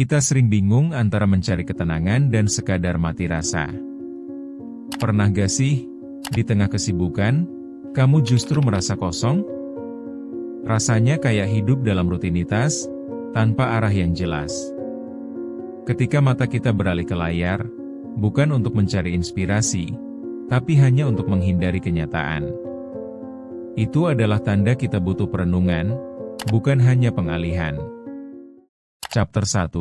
Kita sering bingung antara mencari ketenangan dan sekadar mati rasa. Pernah gak sih, di tengah kesibukan, kamu justru merasa kosong? Rasanya kayak hidup dalam rutinitas, tanpa arah yang jelas. Ketika mata kita beralih ke layar, bukan untuk mencari inspirasi, tapi hanya untuk menghindari kenyataan. Itu adalah tanda kita butuh perenungan, bukan hanya pengalihan. Chapter 1,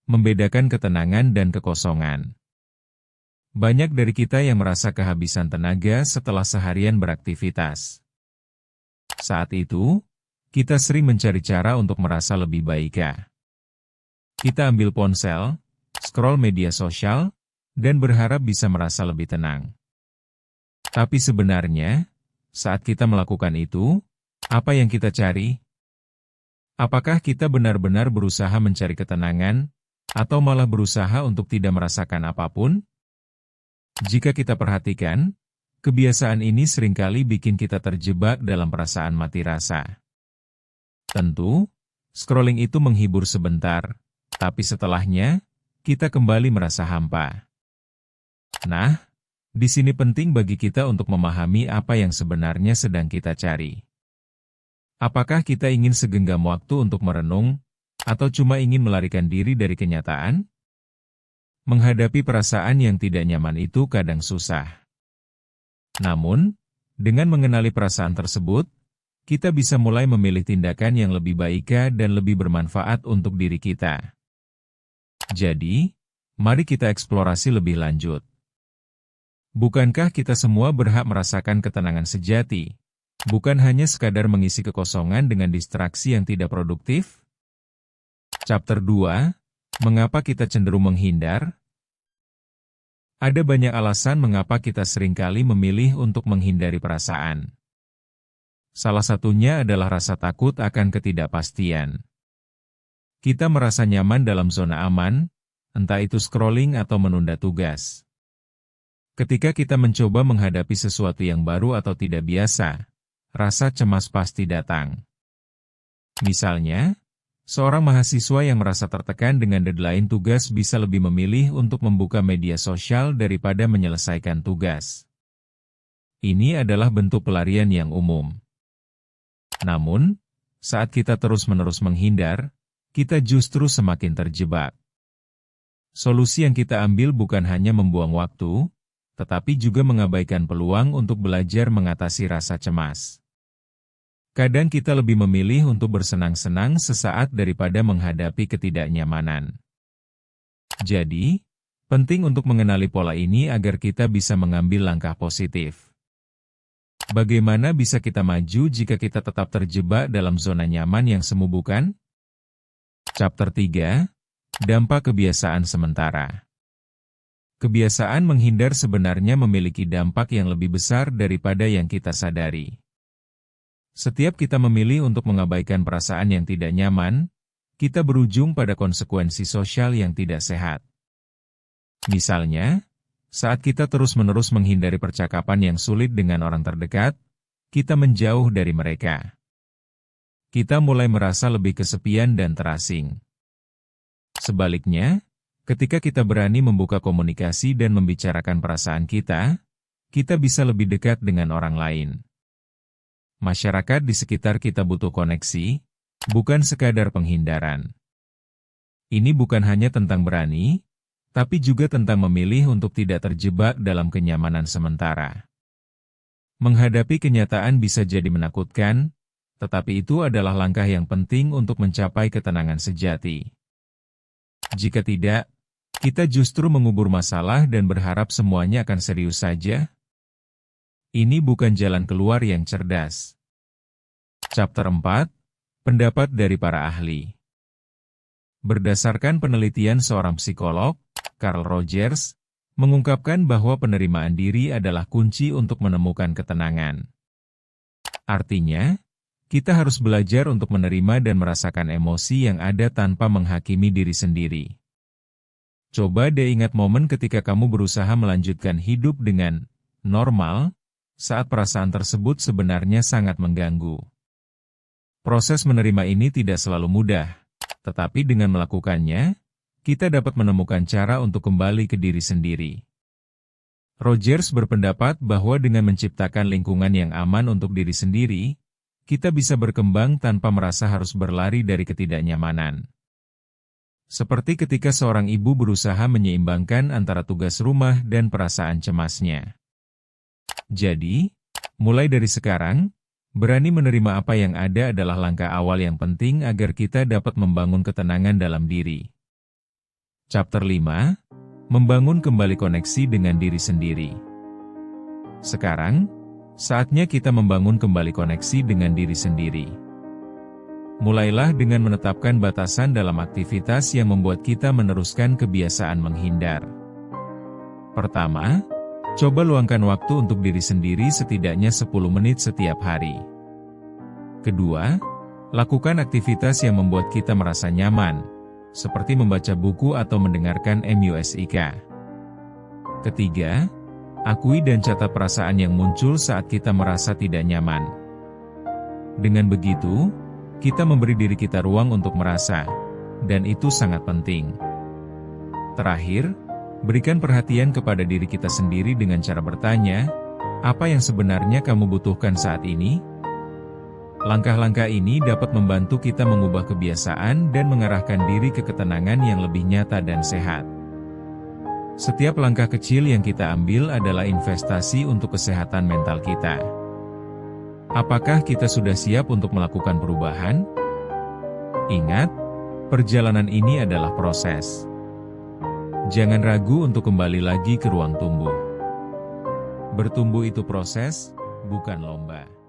Membedakan Ketenangan dan Kekosongan. Banyak dari kita yang merasa kehabisan tenaga setelah seharian beraktivitas. Saat itu, kita sering mencari cara untuk merasa lebih baik. Kita ambil ponsel, scroll media sosial, dan berharap bisa merasa lebih tenang. Tapi sebenarnya, saat kita melakukan itu, apa yang kita cari? Apakah kita benar-benar berusaha mencari ketenangan, atau malah berusaha untuk tidak merasakan apapun? Jika kita perhatikan, kebiasaan ini seringkali bikin kita terjebak dalam perasaan mati rasa. Tentu, scrolling itu menghibur sebentar, tapi setelahnya, kita kembali merasa hampa. Nah, di sini penting bagi kita untuk memahami apa yang sebenarnya sedang kita cari. Apakah kita ingin segenggam waktu untuk merenung, atau cuma ingin melarikan diri dari kenyataan? Menghadapi perasaan yang tidak nyaman itu kadang susah. Namun, dengan mengenali perasaan tersebut, kita bisa mulai memilih tindakan yang lebih baik dan lebih bermanfaat untuk diri kita. Jadi, mari kita eksplorasi lebih lanjut. Bukankah kita semua berhak merasakan ketenangan sejati? Bukan hanya sekadar mengisi kekosongan dengan distraksi yang tidak produktif? Chapter 2, Mengapa kita cenderung menghindar? Ada banyak alasan mengapa kita seringkali memilih untuk menghindari perasaan. Salah satunya adalah rasa takut akan ketidakpastian. Kita merasa nyaman dalam zona aman, entah itu scrolling atau menunda tugas. Ketika kita mencoba menghadapi sesuatu yang baru atau tidak biasa, rasa cemas pasti datang. Misalnya, seorang mahasiswa yang merasa tertekan dengan deadline tugas bisa lebih memilih untuk membuka media sosial daripada menyelesaikan tugas. Ini adalah bentuk pelarian yang umum. Namun, saat kita terus-menerus menghindar, kita justru semakin terjebak. Solusi yang kita ambil bukan hanya membuang waktu, tetapi juga mengabaikan peluang untuk belajar mengatasi rasa cemas. Kadang kita lebih memilih untuk bersenang-senang sesaat daripada menghadapi ketidaknyamanan. Jadi, penting untuk mengenali pola ini agar kita bisa mengambil langkah positif. Bagaimana bisa kita maju jika kita tetap terjebak dalam zona nyaman yang semu bukan? Chapter 3, Dampak Kebiasaan Sementara. Kebiasaan menghindar sebenarnya memiliki dampak yang lebih besar daripada yang kita sadari. Setiap kita memilih untuk mengabaikan perasaan yang tidak nyaman, kita berujung pada konsekuensi sosial yang tidak sehat. Misalnya, saat kita terus-menerus menghindari percakapan yang sulit dengan orang terdekat, kita menjauh dari mereka. Kita mulai merasa lebih kesepian dan terasing. Sebaliknya, ketika kita berani membuka komunikasi dan membicarakan perasaan kita bisa lebih dekat dengan orang lain. Masyarakat di sekitar kita butuh koneksi, bukan sekadar penghindaran. Ini bukan hanya tentang berani, tapi juga tentang memilih untuk tidak terjebak dalam kenyamanan sementara. Menghadapi kenyataan bisa jadi menakutkan, tetapi itu adalah langkah yang penting untuk mencapai ketenangan sejati. Jika tidak, kita justru mengubur masalah dan berharap semuanya akan serius saja. Ini bukan jalan keluar yang cerdas. Chapter 4, Pendapat dari para ahli. Berdasarkan penelitian seorang psikolog, Carl Rogers, mengungkapkan bahwa penerimaan diri adalah kunci untuk menemukan ketenangan. Artinya, kita harus belajar untuk menerima dan merasakan emosi yang ada tanpa menghakimi diri sendiri. Coba deh ingat momen ketika kamu berusaha melanjutkan hidup dengan normal, saat perasaan tersebut sebenarnya sangat mengganggu. Proses menerima ini tidak selalu mudah, tetapi dengan melakukannya, kita dapat menemukan cara untuk kembali ke diri sendiri. Rogers berpendapat bahwa dengan menciptakan lingkungan yang aman untuk diri sendiri, kita bisa berkembang tanpa merasa harus berlari dari ketidaknyamanan. Seperti ketika seorang ibu berusaha menyeimbangkan antara tugas rumah dan perasaan cemasnya. Jadi, mulai dari sekarang, berani menerima apa yang ada adalah langkah awal yang penting agar kita dapat membangun ketenangan dalam diri. Chapter 5, Membangun kembali koneksi dengan diri sendiri. Sekarang, saatnya kita membangun kembali koneksi dengan diri sendiri. Mulailah dengan menetapkan batasan dalam aktivitas yang membuat kita meneruskan kebiasaan menghindar. Pertama, coba luangkan waktu untuk diri sendiri setidaknya 10 menit setiap hari. Kedua, lakukan aktivitas yang membuat kita merasa nyaman, seperti membaca buku atau mendengarkan musik. Ketiga, akui dan catat perasaan yang muncul saat kita merasa tidak nyaman. Dengan begitu, kita memberi diri kita ruang untuk merasa, dan itu sangat penting. Terakhir, berikan perhatian kepada diri kita sendiri dengan cara bertanya, apa yang sebenarnya kamu butuhkan saat ini? Langkah-langkah ini dapat membantu kita mengubah kebiasaan dan mengarahkan diri ke ketenangan yang lebih nyata dan sehat. Setiap langkah kecil yang kita ambil adalah investasi untuk kesehatan mental kita. Apakah kita sudah siap untuk melakukan perubahan? Ingat, perjalanan ini adalah proses. Jangan ragu untuk kembali lagi ke ruang tumbuh. Bertumbuh itu proses, bukan lomba.